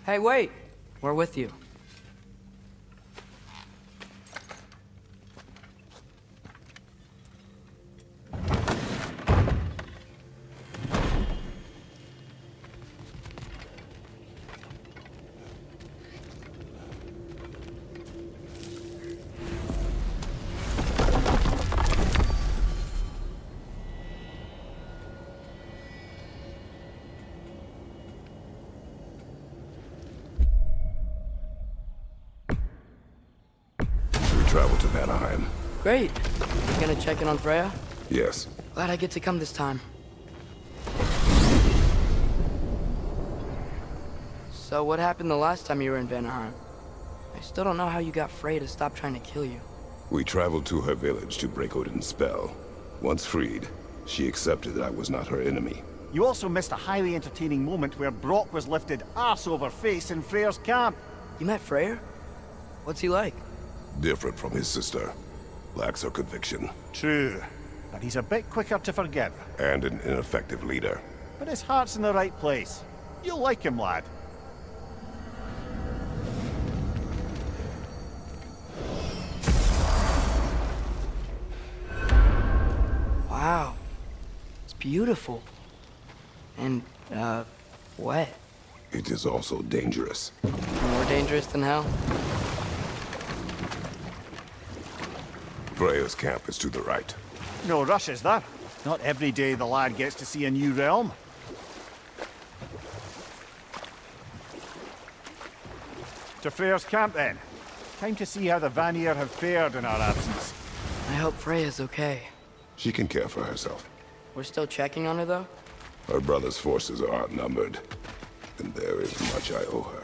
Hey, wait! We're with you. Travel to Vanaheim. Great. You gonna check in on Freya? Yes. Glad I get to come this time. So what happened the last time you were in Vanaheim? I still don't know how you got Freya to stop trying to kill you. We traveled to her village to break Odin's spell. Once freed, she accepted that I was not her enemy. You also missed a highly entertaining moment where Brock was lifted arse over face in Freyr's camp. You met Freyr? What's he like? Different from his sister. Lacks her conviction. True, but he's a bit quicker to forgive. And an ineffective leader. But his heart's in the right place. You'll like him, lad. Wow. It's beautiful. And, wet. It is also dangerous. More dangerous than hell? Freya's camp is to the right. No rush, is there? Not every day the lad gets to see a new realm. To Freyr's camp, then. Time to see how the Vanir have fared in our absence. I hope Freya's okay. She can care for herself. We're still checking on her, though? Her brother's forces are outnumbered, and there is much I owe her.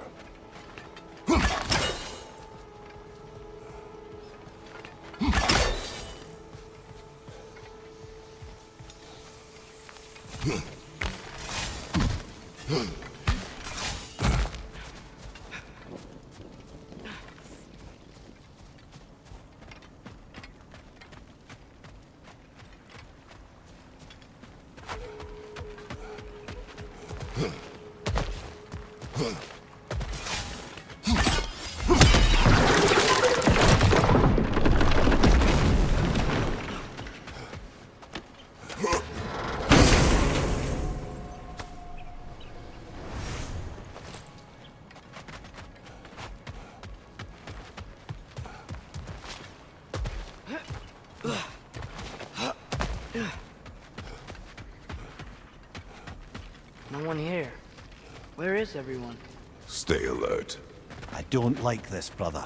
No one here. Where is everyone? Stay alert. I don't like this, brother.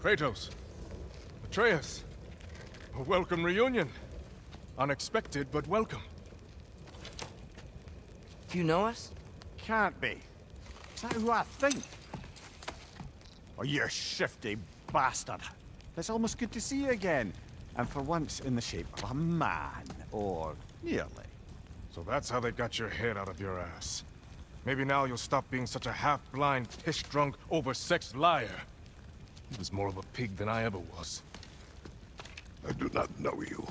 Kratos, Atreus, a welcome reunion. Unexpected, but welcome. Do you know us? Can't be. Is that who I think? Oh, you shifty bastard. It's almost good to see you again. And for once in the shape of a man, or nearly. So that's how they got your head out of your ass. Maybe now you'll stop being such a half-blind, piss-drunk, oversexed liar. He was more of a pig than I ever was. I do not know you.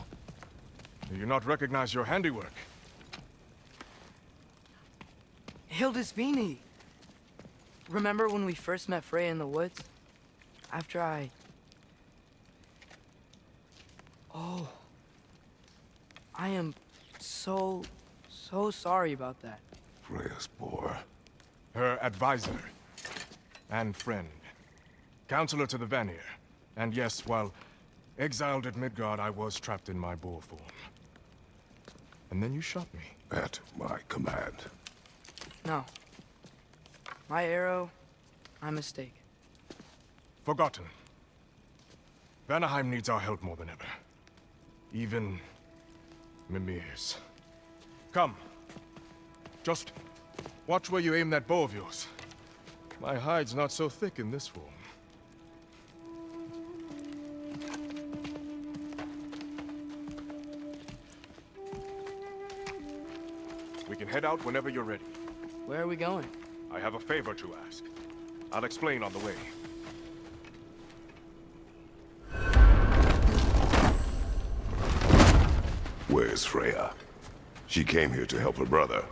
Do you not recognize your handiwork? Hildisvini! Remember when we first met Freya in the woods? After I... Oh. I am so sorry about that. Freya's poor. Her advisor. And friend. Counselor to the Vanir. And yes, while exiled at Midgard, I was trapped in my boar form. And then you shot me. At my command. No. My arrow, my mistake. Forgotten. Vanaheim needs our help more than ever. Even Mimir's. Come. Just watch where you aim that bow of yours. My hide's not so thick in this form. We can head out whenever you're ready. Where are we going? I have a favor to ask. I'll explain on the way. Where's Freya? She came here to help her brother.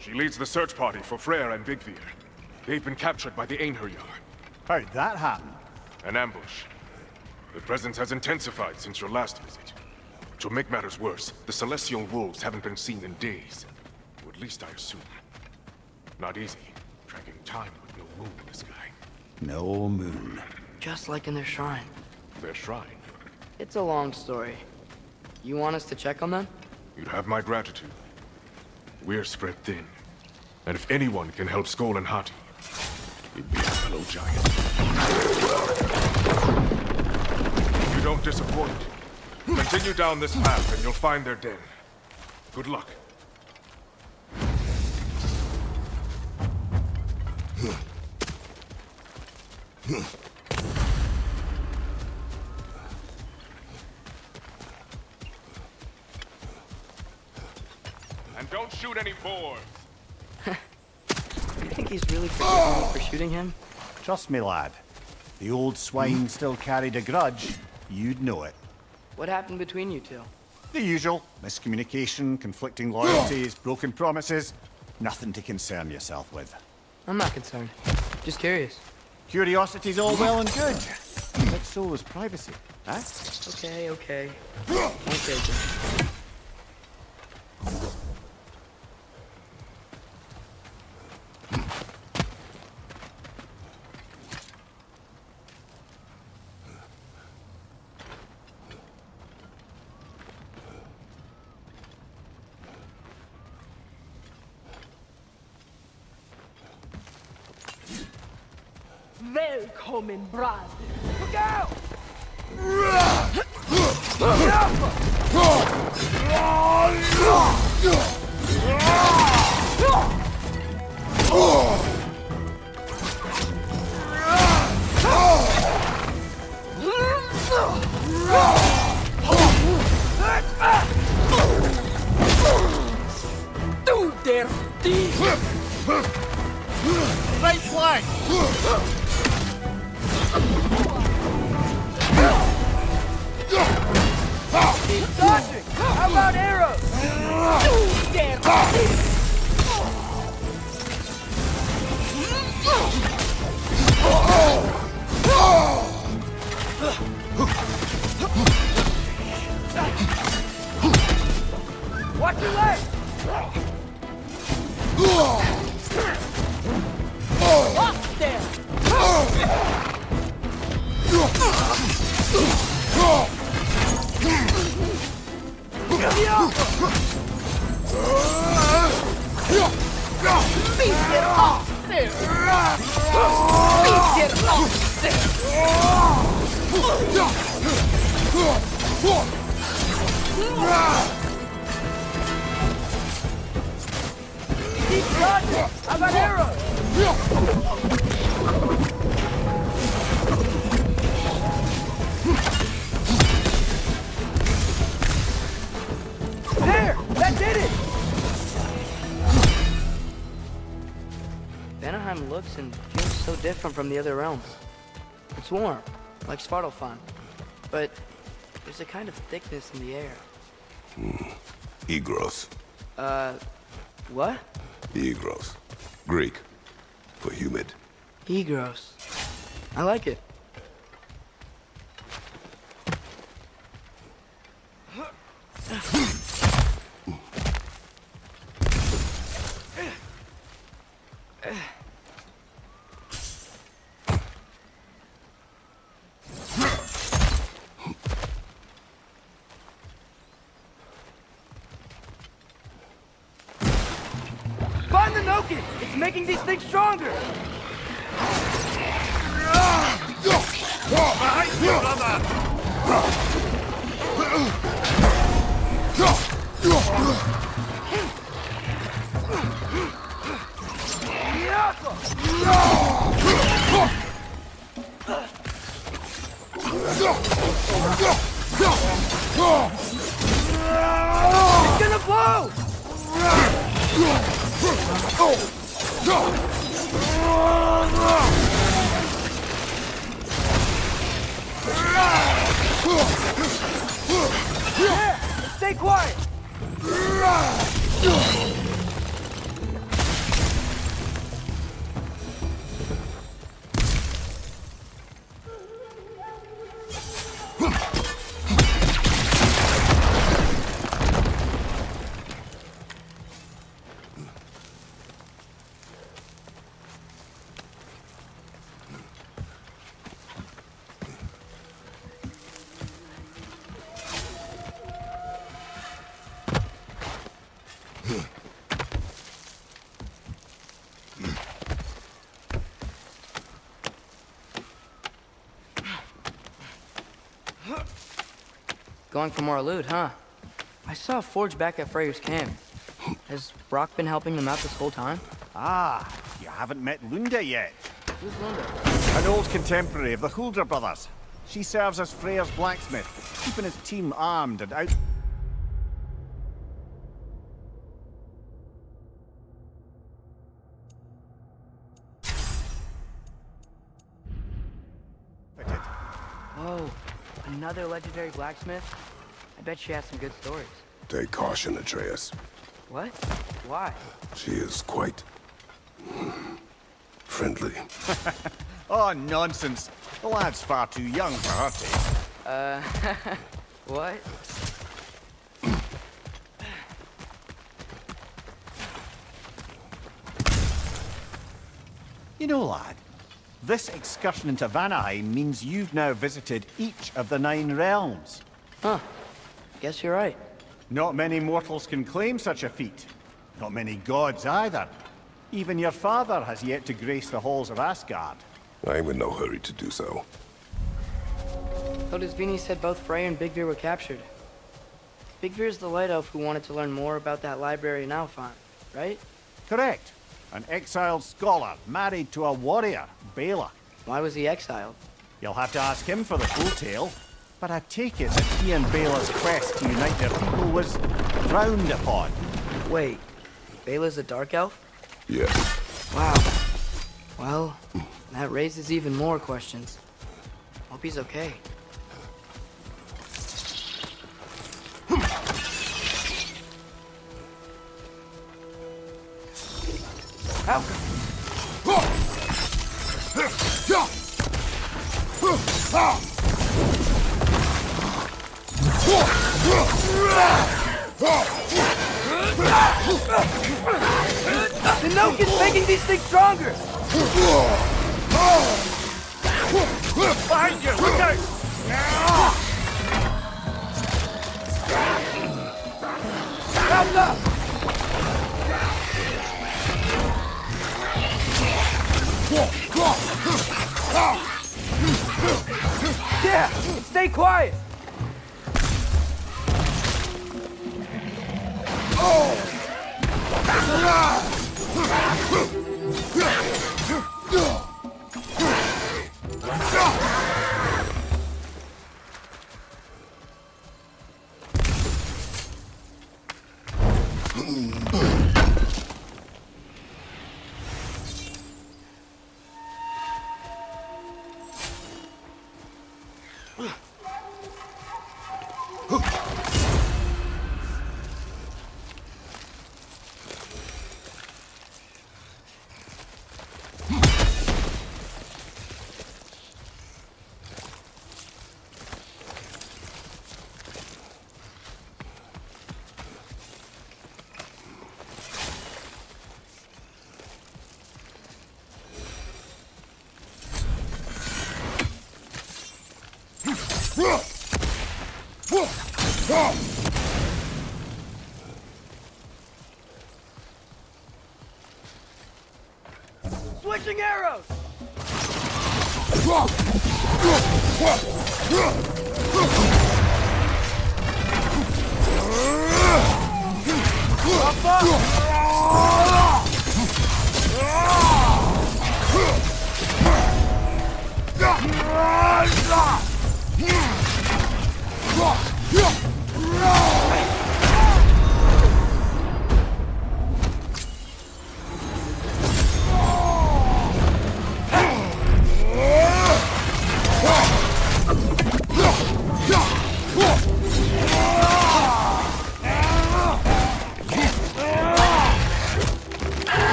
She leads the search party for Freyr and Vigvir. They've been captured by the Einherjar. How'd that happen? An ambush. The presence has intensified since your last visit. To make matters worse, the Celestial Wolves haven't been seen in days. Or at least I assume. Not easy, tracking time with no moon in the sky. No moon. Just like in their shrine. Their shrine. It's a long story. You want us to check on them? You'd have my gratitude. We're spread thin. And if anyone can help Skoll and Hati, it'd be a fellow giant. If you don't disappoint, continue down this path and you'll find their den. Good luck. And don't shoot any boars. You think he's really forgiving me for shooting him? Trust me, lad. The old swine still carried a grudge. You'd know it. What happened between you two? The usual. Miscommunication, conflicting loyalties, broken promises. Nothing to concern yourself with. I'm not concerned. Just curious. Curiosity's all well and good. But so is privacy, huh? Okay, okay. Okay, Jim. Välkommen, brad! Look out! Du der Dieb! Right flank! Keep dodging! How about arrows? Du der Dieb! Watch your leg! Up there! Get off there! Get off there! Keep dodging! How about arrows? There! That did it! Vanaheim looks and feels so different from the other realms. It's warm, like Svartalfheim, but there's a kind of thickness in the air. Egros. What? Egros. Greek. For humid. Egros. I like it. Find the Noken! It's making these things stronger! Behind you, brother! Yeah, stay quiet. Going for more loot, huh? I saw a forge back at Freyr's camp. Has Brock been helping them out this whole time? Ah, you haven't met Lunda yet. Who's Lunda? An old contemporary of the Hulder brothers. She serves as Freyr's blacksmith, keeping his team armed and out. Whoa, another legendary blacksmith? I bet she has some good stories. Take caution, Atreus. What? Why? She is quite... friendly. Oh, nonsense. The lad's far too young for her taste. What? You know, lad, this excursion into Vanaheim means you've now visited each of the 9 realms. Huh. Guess you're right. Not many mortals can claim such a feat. Not many gods either. Even your father has yet to grace the halls of Asgard. I'm in no hurry to do so. Hildisvini said both Frey and Bigvir were captured. Bigvir's the light elf who wanted to learn more about that library in Alfheim, right? Correct. An exiled scholar married to a warrior, Bela. Why was he exiled? You'll have to ask him for the full tale. But I take it that he and Bela's quest to unite their people was frowned upon. Wait, Bela's a dark elf? Yes. Wow. Well, that raises even more questions. Hope he's okay. How The Noke is making these things stronger! Behind you! Look out! Mount up! Yeah! Stay quiet! Switching arrows! Up,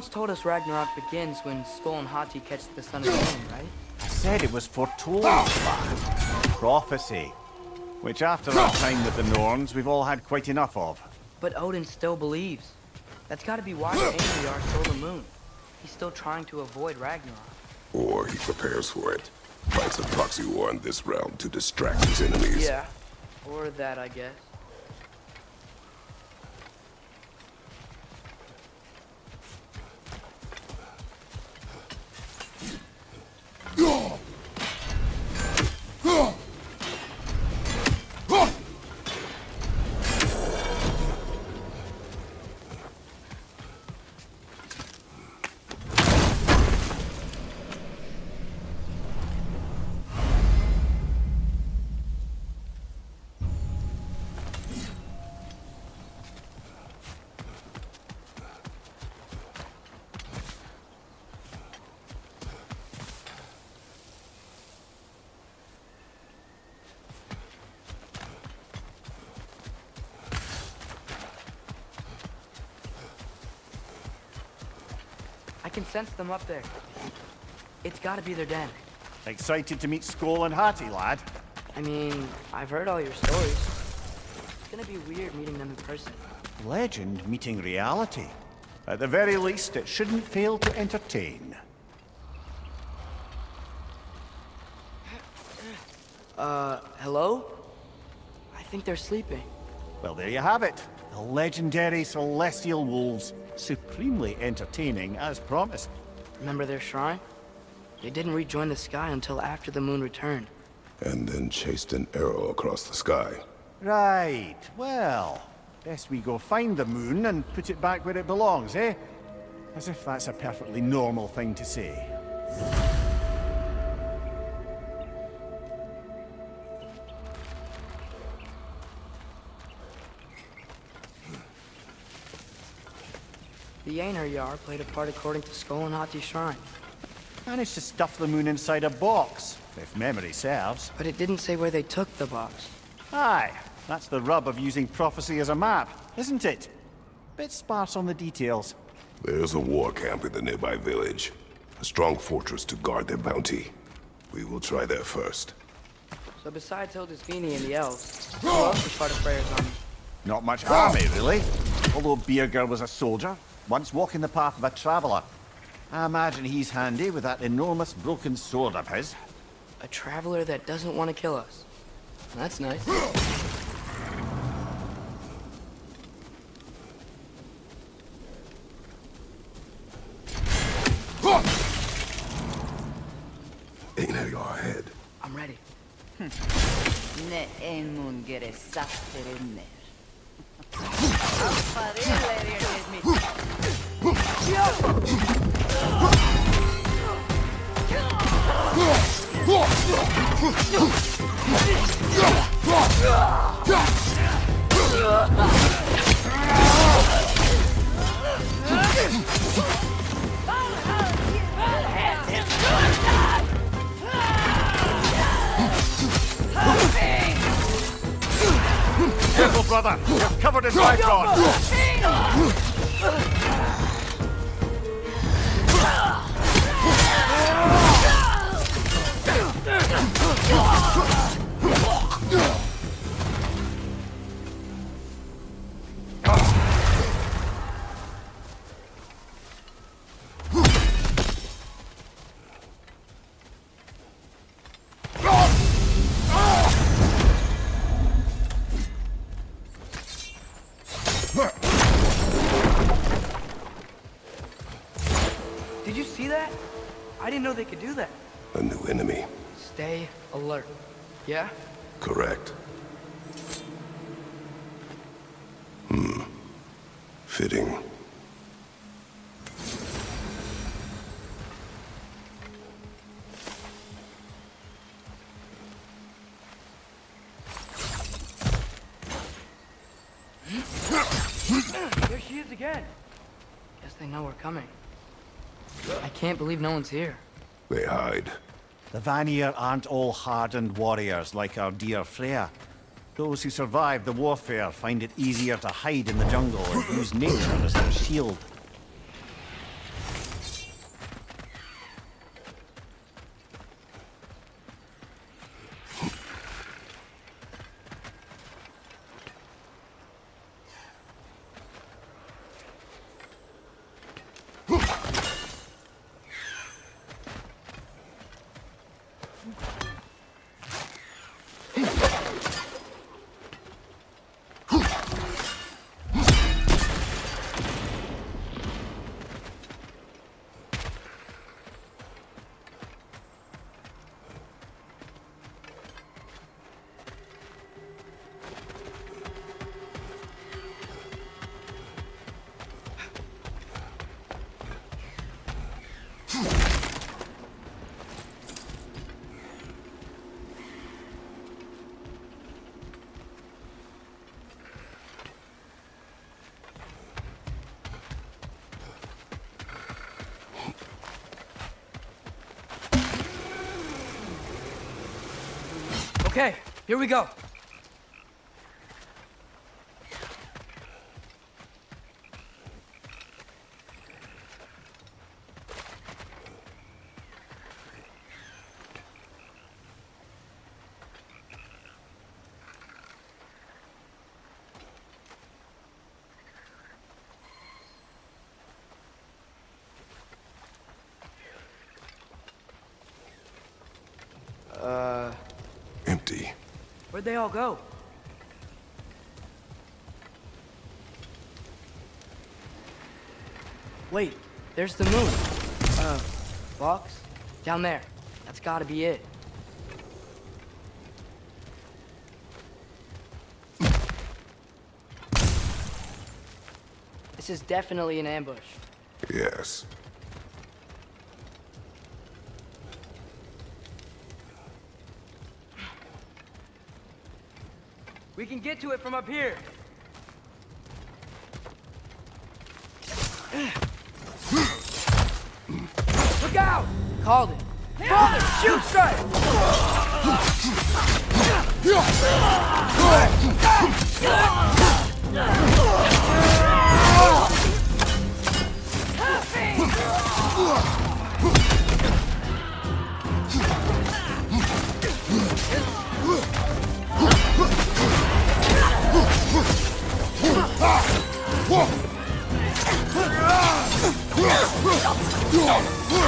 once told us Ragnarok begins when Skull and Hati catch the sun and moon, right? I said it was foretold, lad. Prophecy. Which after our time with the Norns, we've all had quite enough of. But Odin still believes. That's gotta be why the Einherjar stole the moon. He's still trying to avoid Ragnarok. Or he prepares for it. Fights a proxy war in this realm to distract his enemies. Yeah. Or that, I guess. I can sense them up there. It's gotta be their den. Excited to meet Skull and Hati, lad? I mean, I've heard all your stories. It's gonna be weird meeting them in person. Legend meeting reality. At the very least, it shouldn't fail to entertain. Hello? I think they're sleeping. Well, there you have it. The legendary celestial wolves. Supremely entertaining, as promised. Remember their shrine? They didn't rejoin the sky until after the moon returned. And then chased an arrow across the sky. Right, well, best we go find the moon and put it back where it belongs, eh? As if that's a perfectly normal thing to say. The Einherjar played a part according to Skull and Hati's shrine. Managed to stuff the moon inside a box, if memory serves. But it didn't say where they took the box. Aye, that's the rub of using prophecy as a map, isn't it? Bit sparse on the details. There's a war camp in the nearby village. A strong fortress to guard their bounty. We will try there first. So besides Hildisvini and the elves, who else was part of Freyr's army? Not much army, really. Although Birger was a soldier, once walking the path of a traveler. I imagine he's handy with that enormous broken sword of his. A traveler that doesn't want to kill us. That's nice. Einherjar ahead. I'm ready. Ne emun gere safterenner. Affadeller mi. Careful, brother! You're covered in bifrost! Did you see that? I didn't know they could do that. A new enemy. Stay alert. Yeah? Correct. Fitting. There she is again. Guess they know we're coming. I can't believe no one's here. They hide. The Vanir aren't all hardened warriors like our dear Freya. Those who survive the warfare find it easier to hide in the jungle and use nature as their shield. Okay, here we go. Empty. Where'd they all go? Wait, there's the moon. Box? Down there. That's gotta be it. This is definitely an ambush. Yes. We can get to it from up here. Look out! Called it. Father, shoot strike!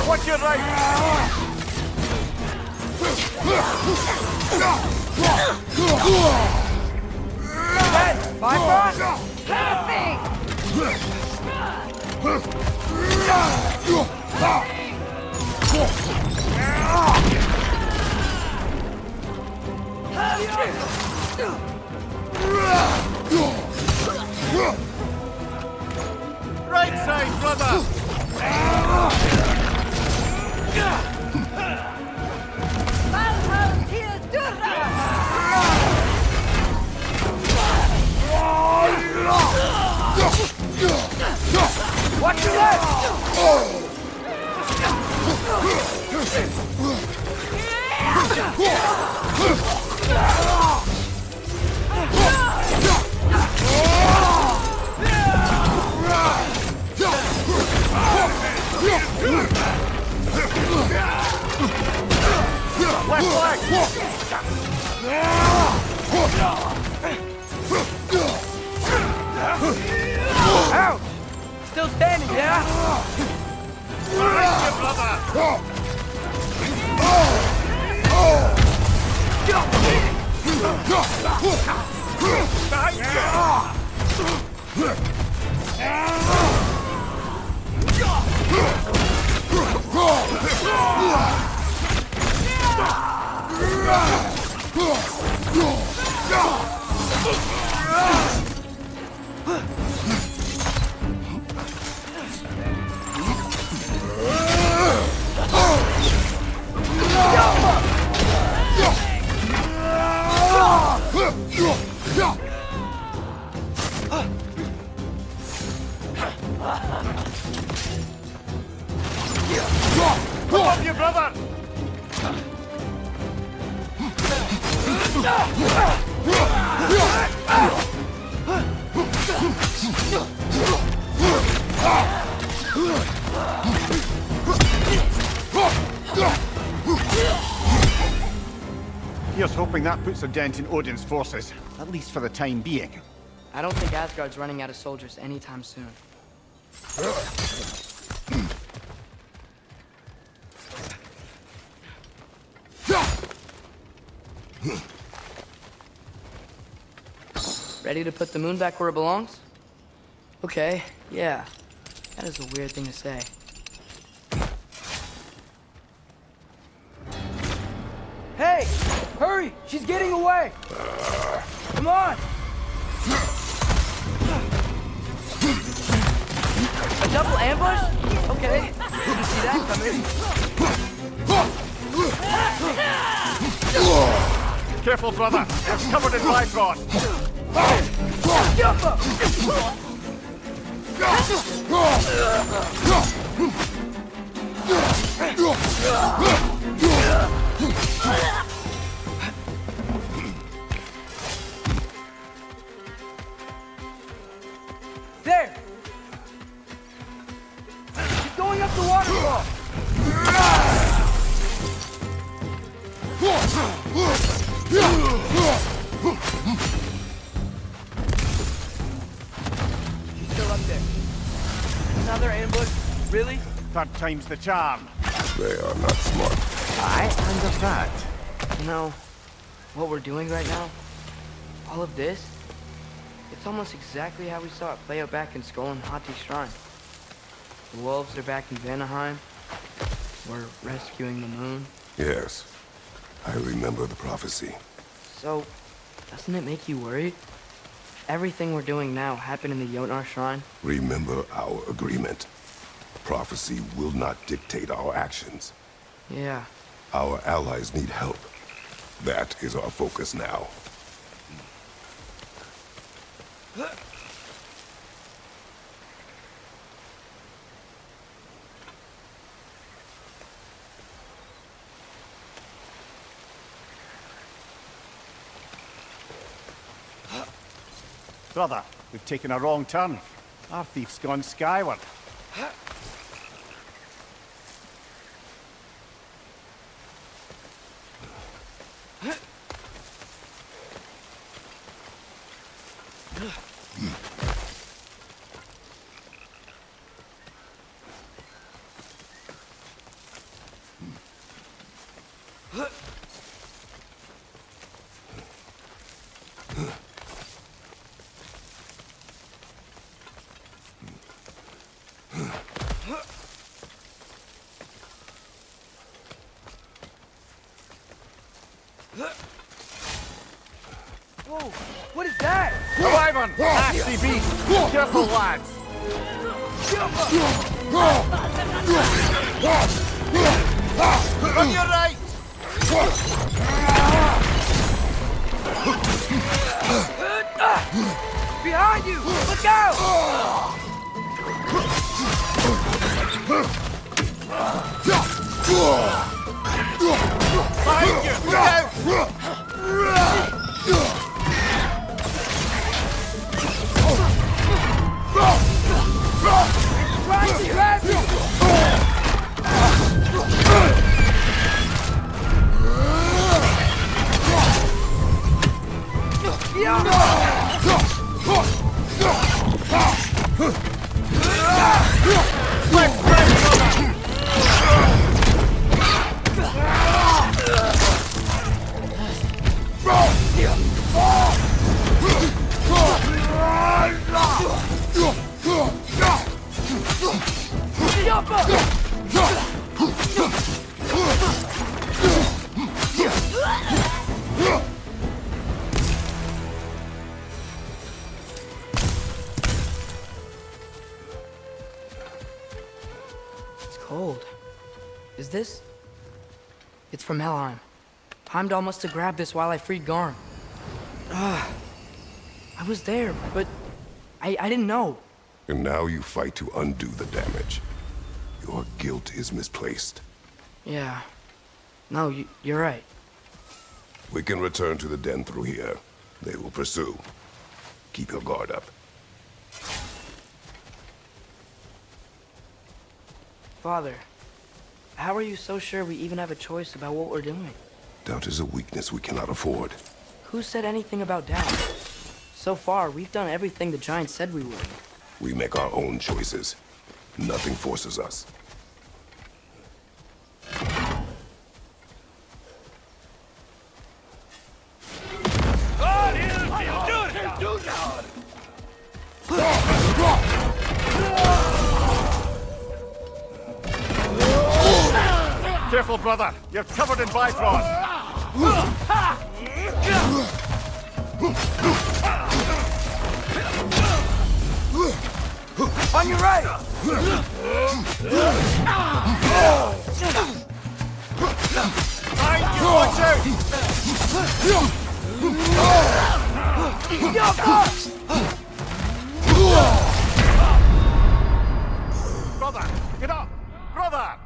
Watch your right! Hey, Bifrost! Right side, brother! Watch your left! Left leg! Ouch! Still standing, yeah? Right, you brother! Come on, you brother! Here's hoping that puts a dent in Odin's forces, at least for the time being. I don't think Asgard's running out of soldiers anytime soon. Ready to put the moon back where it belongs? Okay, yeah. That is a weird thing to say. Hey! Hurry! She's getting away! Come on! A double ambush? Okay. Didn't see that coming. Careful, brother! You're covered in Bifrost! Jump up! Third time's the charm. They are not smart. Aye, and of that. You know, what we're doing right now, all of this, it's almost exactly how we saw it play out back in Skull and Hati's shrine. The wolves are back in Vanaheim. We're rescuing the moon. Yes, I remember the prophecy. So, doesn't it make you worried? Everything we're doing now happened in the Jotnar shrine. Remember our agreement. Prophecy will not dictate our actions. Yeah. Our allies need help. That is our focus now. Brother, we've taken a wrong turn. Our thief's gone skyward. Whoa, what is that? A wyvern! Nasty beast! Careful, lads! On your right! Behind you! Look out! Behind you! Look out! Trying to grab you! It's cold. Is this? It's from Helheim. Heimdall must have grabbed this while I freed Garm. I was there, but I didn't know. And now you fight to undo the damage. Your guilt is misplaced. Yeah. No, you're right. We can return to the den through here. They will pursue. Keep your guard up. Father, how are you so sure we even have a choice about what we're doing? Doubt is a weakness we cannot afford. Who said anything about doubt? So far, we've done everything the Giants said we would. We make our own choices. Nothing forces us. Careful, brother. You're covered in Bifrost. On your right! Behind you, watch out! Brother, get up! Brother!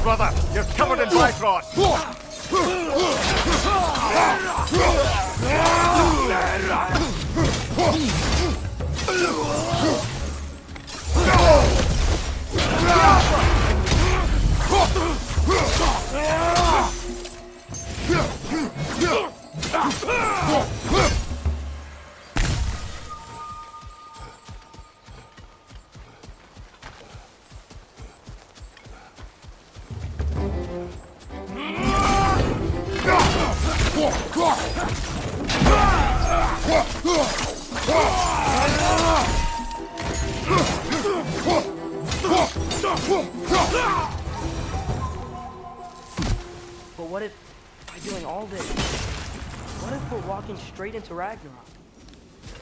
brother! You're covered in Bifrost! But what if, by doing all this, what if we're walking straight into Ragnarok?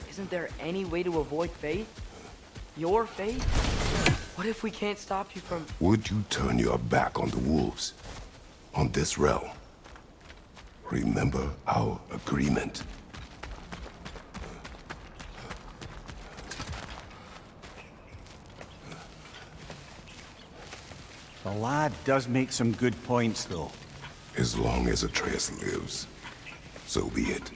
Isn't there any way to avoid fate? Your fate? What if we can't stop you from... Would you turn your back on the wolves? On this realm? Remember our agreement. The lad does make some good points, though. As long as Atreus lives, so be it.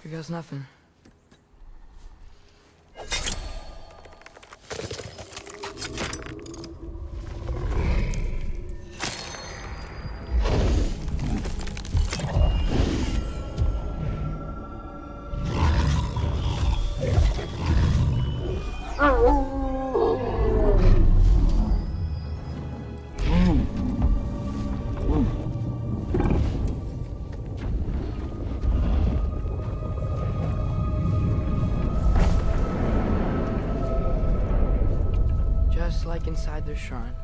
Here goes nothing. Just like inside their shrine.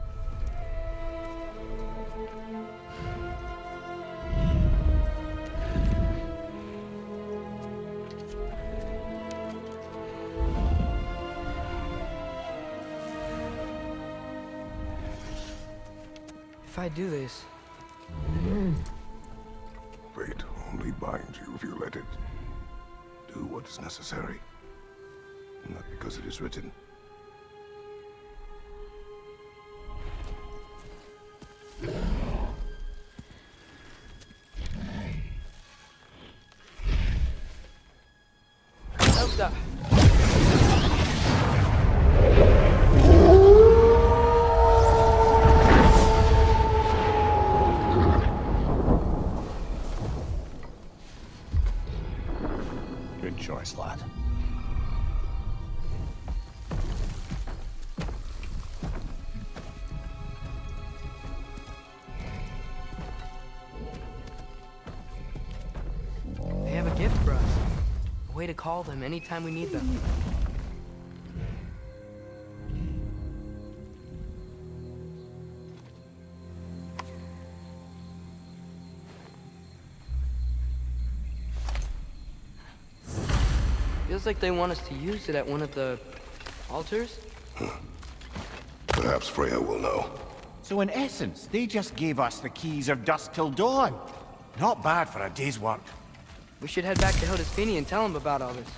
If I do this, Fate only binds you if you let it. Do what is necessary. Not because it is written. Elsa! Good choice, lad. They have a gift for us. A way to call them anytime we need them. Feels like they want us to use it at one of the altars. Perhaps Freya will know. So in essence, they just gave us the keys of dusk till dawn. Not bad for a day's work. We should head back to Hildesfini and tell him about all this.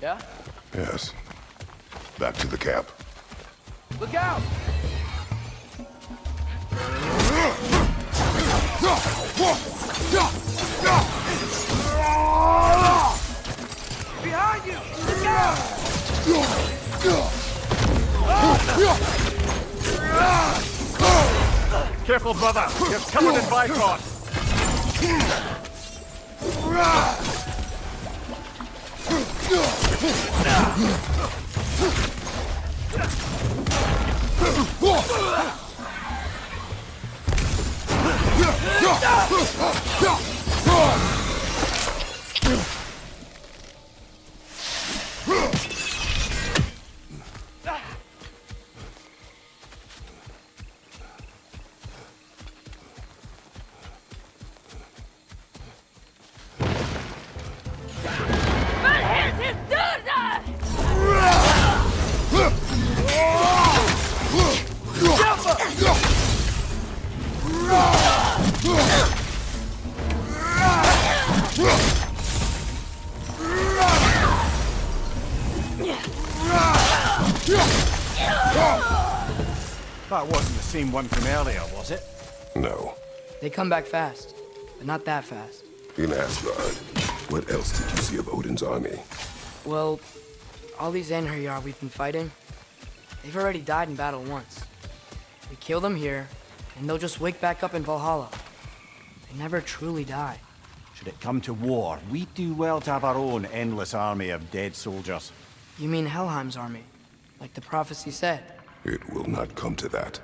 Yeah? Yes. Back to the camp. Look out! Behind you! Look out! Careful, brother! You're covered in Bifrost! That wasn't the same one from earlier, was it? No. They come back fast, but not that fast. In Asgard, what else did you see of Odin's army? Well, all these Einherjar we've been fighting, they've already died in battle once. We kill them here, and they'll just wake back up in Valhalla. They never truly die. Should it come to war, we'd do well to have our own endless army of dead soldiers. You mean Helheim's army, like the prophecy said? It will not come to that.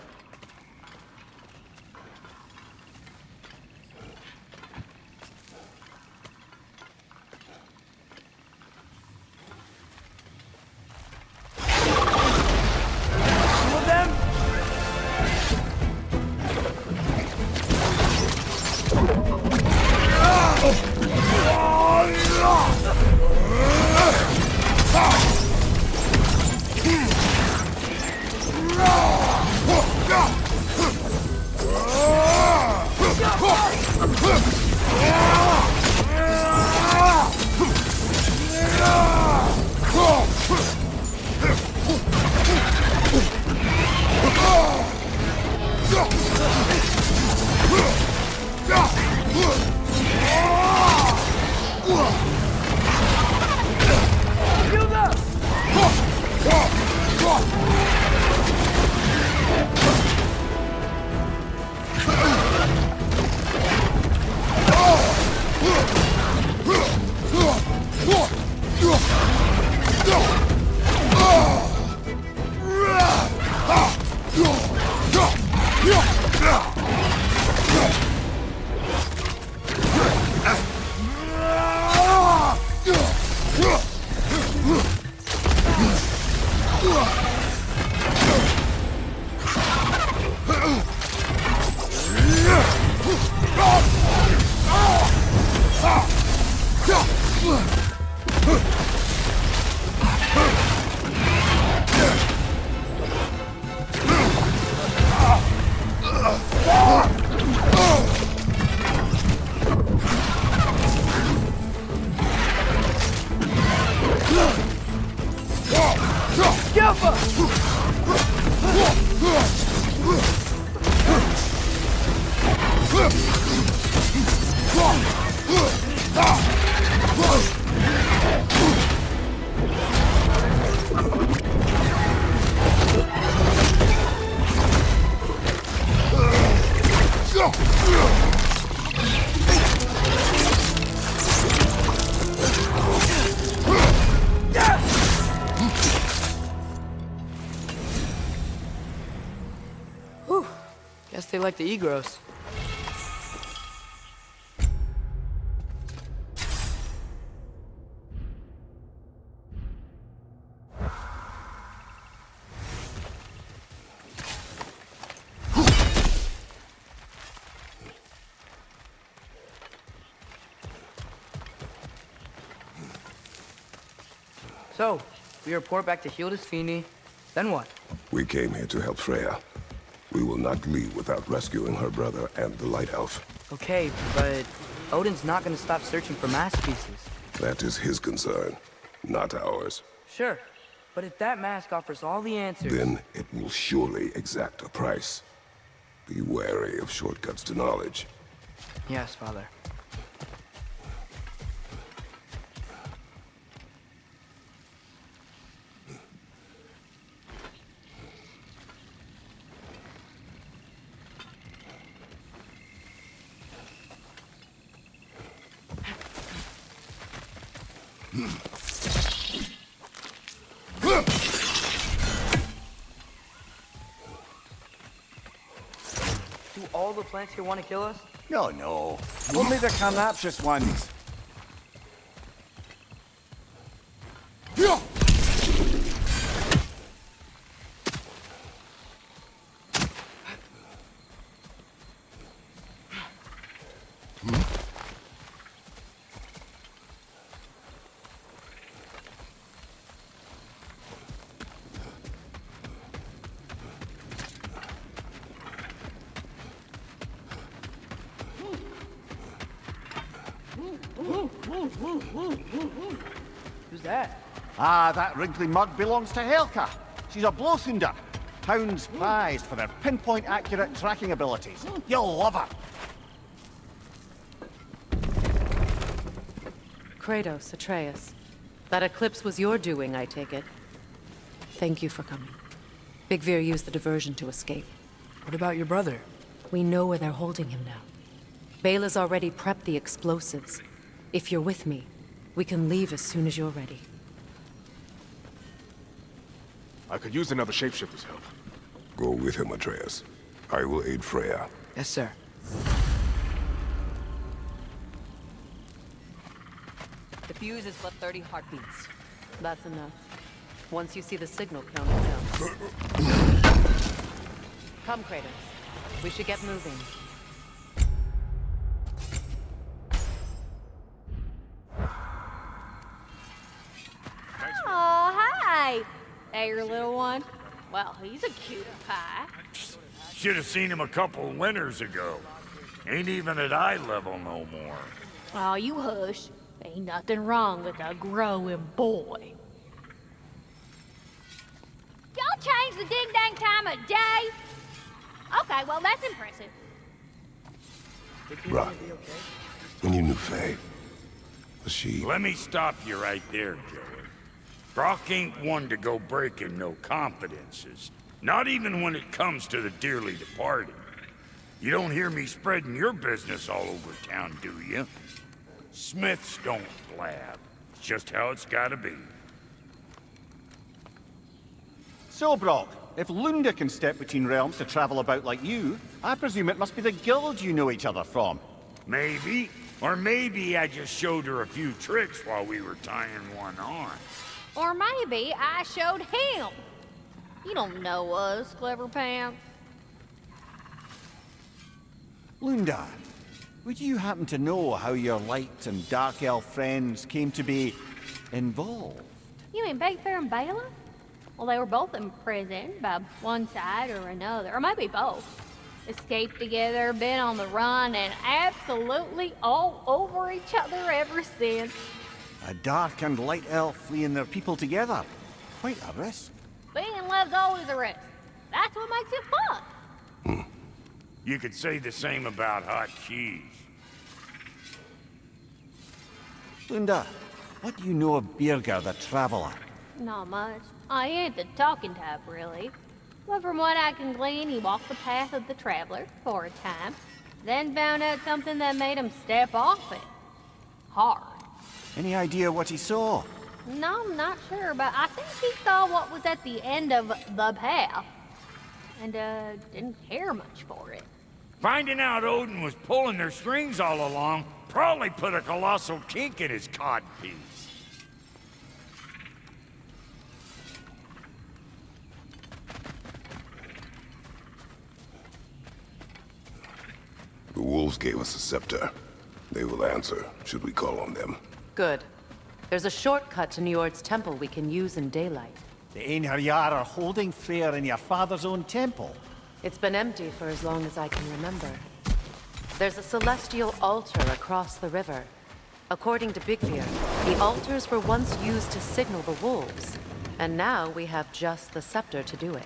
Whew. Guess they like the egros. So, we report back to Hildisfini, then what? We came here to help Freya. We will not leave without rescuing her brother and the Light Elf. Okay, but Odin's not gonna stop searching for masterpieces. That is his concern, not ours. Sure, but if that mask offers all the answers... Then it will surely exact a price. Be wary of shortcuts to knowledge. Yes, Father. Do all the plants here want to kill us? No, no. Only the carnivorous ones. Who's that? Ah, that wrinkly mug belongs to Helka. She's a Blothunder. Hounds prized for their pinpoint accurate tracking abilities. You'll love it. Kratos, Atreus. That eclipse was your doing, I take it. Thank you for coming. Big Veer used the diversion to escape. What about your brother? We know where they're holding him now. Bela's already prepped the explosives. If you're with me, we can leave as soon as you're ready. I could use another shapeshifter's help. Go with him, Atreus. I will aid Freya. Yes, sir. The fuse is but 30 heartbeats. That's enough. Once you see the signal, count it down. Come, Kratos. We should get moving. Oh, hi! Hey, your little one. Well, he's a cutie pie. Should have seen him a couple winters ago. Ain't even at eye level no more. Oh, you hush. Ain't nothing wrong with a growing boy. Y'all changed the ding-dang time of day? Okay, well, that's impressive. Rock, when you knew Faye, was she... Let me stop you right there, Joey. Brock ain't one to go breaking no confidences. Not even when it comes to the dearly departed. You don't hear me spreading your business all over town, do you? Smiths don't blab. It's just how it's gotta be. So, Brock, if Lunda can step between realms to travel about like you, I presume it must be the guild you know each other from. Maybe. Or maybe I just showed her a few tricks while we were tying one on. Or maybe I showed him. You don't know us, Clever Pants. Lunda, would you happen to know how your light and dark elf friends came to be involved? You mean Big Fair and Bela? Well, they were both in prison by one side or another, or maybe both. Escaped together, been on the run, and absolutely all over each other ever since. A dark and light elf fleeing their people together. Quite a risk. Being in love's always a risk. That's what makes it fun. You could say the same about hot cheese. Lunda, what do you know of Birger the Traveler? Not much. I ain't the talking type, really. But from what I can glean, he walked the path of the traveler for a time, then found out something that made him step off it. Hard. Any idea what he saw? No, I'm not sure, but I think he saw what was at the end of the path. And, didn't care much for it. Finding out Odin was pulling their strings all along probably put a colossal kink in his codpiece. The wolves gave us a scepter. They will answer, should we call on them. Good. There's a shortcut to Njord's temple we can use in daylight. The Einherjar are holding Freyr in your father's own temple. It's been empty for as long as I can remember. There's a celestial altar across the river. According to Big Veer, the altars were once used to signal the wolves, and now we have just the scepter to do it.